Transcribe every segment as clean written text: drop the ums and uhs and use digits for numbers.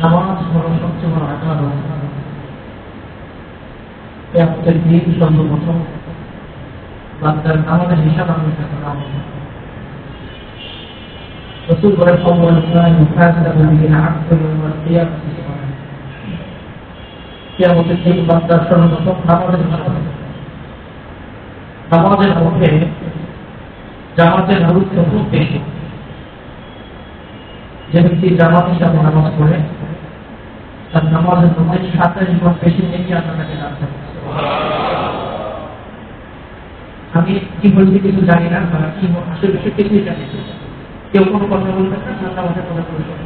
নামাজ হলো সবচেয়ে বড় আকার। কিয়ামতের দিন সর্বপ্রথম বান্দার নামাজের হিসাব আমি কাছে নাম রাসূল বলেন আউয়াল মা ইউহাসাবু বিহি আ'আদু ইয়াওমাল কিয়ামাতি সালাত। কিয়ামতের দিন বান্দার সর্বপ্রথম নামাজের হিসাব। নামাজের মধ্যে জামাতের গুরুত্ব খুব বেশি। যে ব্যক্তি জামাতের সাথে নামাজ পড়ে তার নামাজের মধ্যে 27 গুণ বেশি নেকি আল্লাহ তাকে দান করে। আমি কি বলছি কিছু জানি না, বা কি আসলে বিষয় কিছুই জানি না। কেউ কোনো কথা বলবেন না, ঠান্ডা মাথায় কথা বলবেন।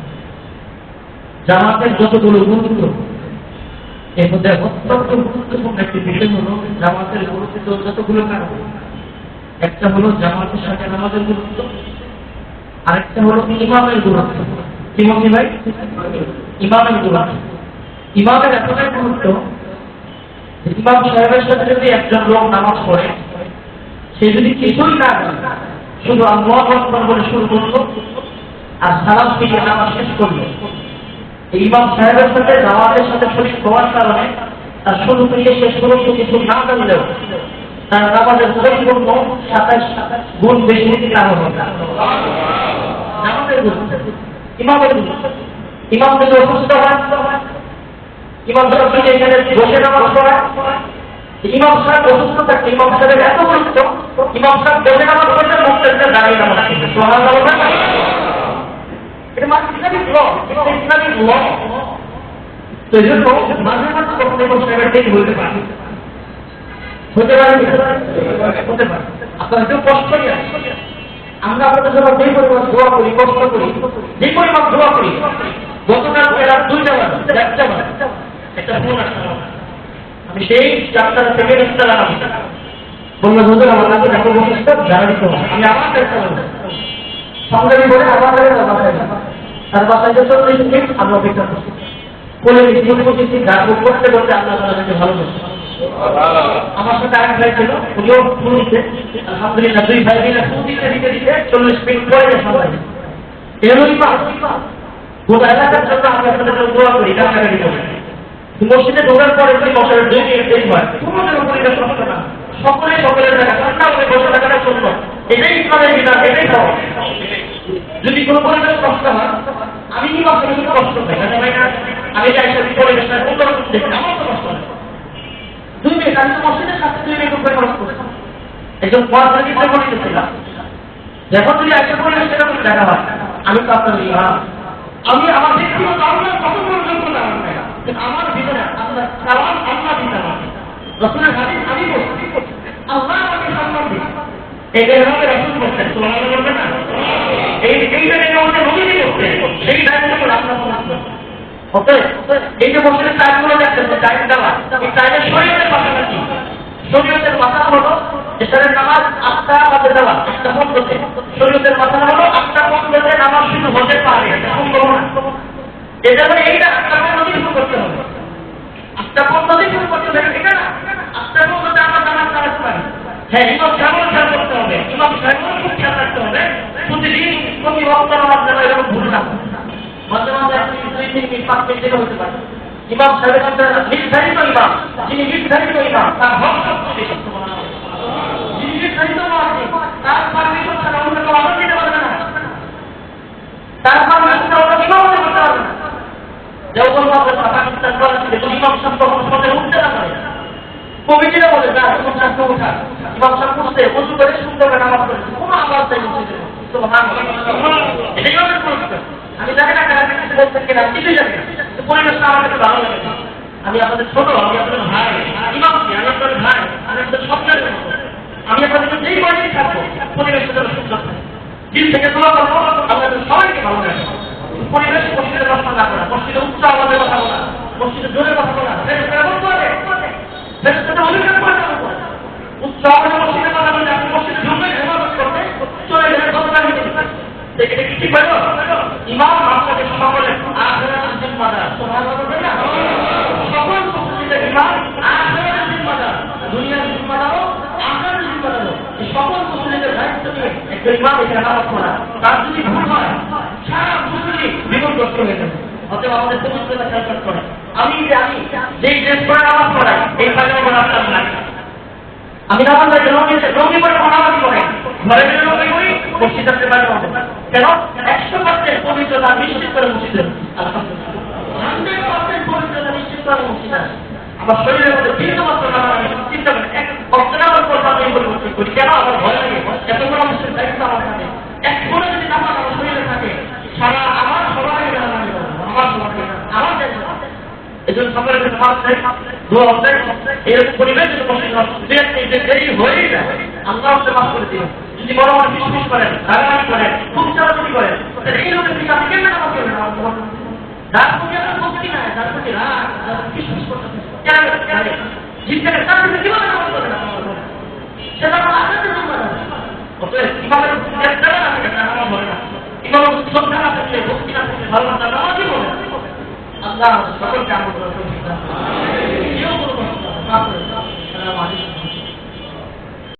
জামাতের যতগুলো গুরুত্ব, এর মধ্যে অত্যন্ত গুরুত্বপূর্ণ একটি বিষয় হলো জামাতের গুরুত্ব যতগুলো কারণ। একটা হলো জামাতের সাথে নামাজের গুরুত্ব, আরেকটা হলো ইমামের গুরুত্ব। কি বলছি ভাই? ইমামের গুরুত্ব। ইমামের এতটাই গুরুত্ব, ইমাম সাহেবের সাথে যদি একজন লোক নামাজ পড়ে, সে যদি কিছুই না করে শুধু আল্লাহু আকবার বলে শুরু করলো আর সালাম ফিরিয়ে নামাজ শেষ করলো, ইমাম সাহেবের সাথে নামাজের সাথে শরীক হওয়ার কারণে তার শুরু থেকে শেষ পর্যন্ত কিছু না করলেও তার নামাজের পরিপূর্ণ 27 গুণ বেশি কারণ হবে। নামাজের গুরুত্ব, ইমামের গুরুত্ব। ইমাম যদি অসুস্থ হয়, ইমাম সাহেব যদি এখানে বসে নামাজ পড়ায়, ইমাম সাহেব অসুস্থ থাকে, ইমাম সাহেবের এত গুরুত্ব, ইমাম সাহেব বসে নামাজ পড়লে মুক্তাদিরা দাঁড়িয়ে নামাজ পড়বে। সুবহানাল্লাহ। এটা ইসলামিক ল, এটা ইসলামিক ল। তো এই জন্য মাঝে মাঝে কখনো ইমাম সাহেবের ঠিক হতে পারে, হতে পারে, হতে পারে। আপনারা কেউ কষ্ট নিয়ে আমরা আপনাদের জন্য যে পরিমাণ দোয়া করি, কষ্ট করি, যে পরিমাণ দোয়া করি, গতকাল রাত 2টা বাজে, 1টা বাজে একটা ফোন আসলো। আমি সেই 4টা থেকে 1টা লাগাবো, বললো হুজুর আমার কাছে এত বসিস জানাবি তো। আমি আমার চেষ্টা করবো সঙ্গে বলে আমার বাসায় তার বাসায় 40 মিনিট আমরা অপেক্ষা করছি। বলে বসেছি গাছ করতে করতে আল্লাহ তাদেরকে ভালোবাসি। আমার সাথে আরেক ভাই ছিল, উনিও ফুল দিতে, আলহামদুলিল্লাহ 2 ভাই মিলে ফুল দিতে দিতে দিতে 40 মিনিট পরে সবাই এরই গোটা এলাকার জন্য আমি আপনাদের জন্য দোয়া করি, কাছাকাছি করি। মসজিদে ঢোকার পরে যদি বছরের 2 মিনিট দেরি হয়, কোনো যেন পরিবেশ নষ্ট না, সকলে সকলের জায়গা ঠান্ডা হয়ে বসে থাকাটা জন্য এটাই ইসলামের বিধান, এটাই সহজ। যদি কোনো পরিবেশ নষ্ট হয়, আমি কি ভাবছি কিন্তু কষ্ট পাই না, আমি চাই সেই পরিবেশটা অন্যরকম দেখি, আমার তো কষ্ট হয়। 2 মিনিট আমি তো মসজিদের সাথে 2 মিনিট উপরে খরচ করছি। একজন পড়াশোনা বলেছিলাম, যখন যদি একটা পরিবেশ সেরকম দেখা হয়, আমি তো আপনার ইমাম, আমি আমার ব্যক্তিগত আপনার কত পর্যন্ত না আমার ভিতরে আপনার কালাম আল্লাহ দিতাম, রসুলের হাদিস আমি বলছি, আল্লাহ আমাকে সম্মান দিই। এটা এভাবে রসুল করতেন, সুবহানাল্লাহ বলবেন না? এইটা আমাদের নবী করতেন, সেই দায়িত্ব করে আপনার ওকে। এই যে মসজিদের টাইমগুলো দেখছেন, টাইম দেওয়া, এই টাইমের শরীয়তের মাথাটা কি? শরীয়তের মাথা হলো এসারের নামাজ 8টা বাজে দেওয়া, 8টা 15-তে। শরীয়তের মাথা হলো 8টা 15-তে নামাজ শুরু হতে পারে, এটা সম্ভব না। এজন্য এইটা 8টা 15-তে শুরু করতে হবে, 8টা 15-তে শুরু করতে হবে, ঠিক না? 8টা 15-তে আমরা নামাজ পড়তে পারি। হ্যাঁ, ইমাম সাহেবও খেয়াল করতে হবে, ইমাম সাহেবও খুব খেয়াল রাখতে হবে, প্রতিদিন প্রতি ওয়াক্ত নামাজ যেন এরকম ভুল না হয়। মাঝে মাঝে 2-3 মিনিট 5 মিনিট হতে পারে। ইমাম সাহেবের কাছে নির্ধারিত ইমাম, যিনি নির্ধারিত ইমাম, তার হক সবচেয়ে বেশি। যিনি নির্ধারিত মুয়াজ্জিন, তার পারমিশন ছাড়া অন্য কেউ আযান দিতে পারবে না, তার পারমিশন ছাড়া অন্য ইমাম হতে পারবে না। যেমন আমাদের পাকিস্তান বলেছে যে ইমাম সাহেব কখনো সমাজে উঠতে না পারে, কমিটিরা বলে না ইমাম সাহেব ওঠা, ইমাম সাহেব উঠতে ওযু করে সুন্দর করে নামাজ পড়ে কোনো আওয়াজ দেয় মসজিদে। সুবহানাল্লাহ, এটা ইমামের পুরস্কার। আমি জানি না কারা কিছু বলছেন কিনা, কিছুই জানি না, পরিবেশটা আমার কাছে ভালো লাগে। আমি আপনাদের ছোট, আমি আপনাদের ভাই, ইমাম কি আমি আপনাদের ভাই, আমি আপনাদের স্বপ্নের, আমি আপনাদেরকে যেই বয়সে থাকবো পরিবেশটা যেন সুন্দর থাকে। দিন থেকে দোয়া করবো আপনাদের সবাইকে ভালো লাগে। পরিবেশ মসজিদে নষ্ট না করা, মসজিদে উচ্চ আওয়াজে কথা বলা, মসজিদে জোরে কথা বলা, অভিযোগ করে উচ্চ আওয়াজে মসজিদে কথা বললে আপনি মসজিদে ঢুকবেন হেফাজত করতে, চলে গেলে কথা নিতে এটা কি ঠিক বলো? ইমাম আপনাদের সকলের আখিরাতের জিম্মাদার, সুবহানাল্লাহ বলবেন না? সকল মুসলিমের ইমাম আখিরাতের জিম্মাদার, দুনিয়ার জিম্মাদারও আখিরাতের জিম্মাদারও। এই সকল মুসলিমের দায়িত্ব নিয়ে একটা ইমাম এখানে নামাজ পড়া, তার যদি ভুল হয় সারা মুসলিম বিপদগ্রস্ত হয়ে যাবে। অতএব আমাদের পবিত্রতা খেয়াল করে। আমি যেই ড্রেস পরে নামাজ পড়াই এই পায়জামা পরে আসলাম না। আমি নামাজ পড়ে রঙি পরে নামাজ পড়াই, ঘরে গেলে রঙি করি, মসজিদ আসতে পারে কেন? 100% পবিত্রতা নিশ্চিত করে মসজিদে আলহামদুলিল্লাহ 100% পবিত্রতা নিশ্চিত করে মসজিদে। আমার শরীরের মধ্যে বিভিন্ন মাত্র আমি চিন্তা করি এক অর্থনাবার পর আমি পরিবর্তন করি। কেন? আমার ভয় লাগে, এত বড় মুসলিম দায়িত্ব আমার থাকে। এক ফোনে যদি নামাজ আমার শরীরে থাকে সারা আমার সবাই আমার সবাই আমার দায়িত্ব। এই জন্য সকালে নামাজ চাই, দোয়া হচ্ছে এরকম পরিবেশ যদি মসজিদ দেরি হয়েই যায় আল্লাহ হচ্ছে মাফ করে দিন। যদি বড় বড় ফিসফিস করেন, রাগারাগি করেন, খুব চালাচালি করেন, তাহলে এই লোকের দিকে আপনি কেমন নামাজ করবেন? যার প্রতি আপনার ভক্তি নাই, যার প্রতি রাগ, যার ফিসফিস করতেছে জিজ্ঞাসা তার কিভাবে নামাজ করবেন? সেটা আমার আপনাদের জন্য অতএব কিভাবে নামাজ হবে না, কিভাবে শ্রদ্ধা না থাকলে ভক্তি না থাকলে ভালো না নামাজই হবে। আল্লাহ সকলকে আমল করার তৌফিক দান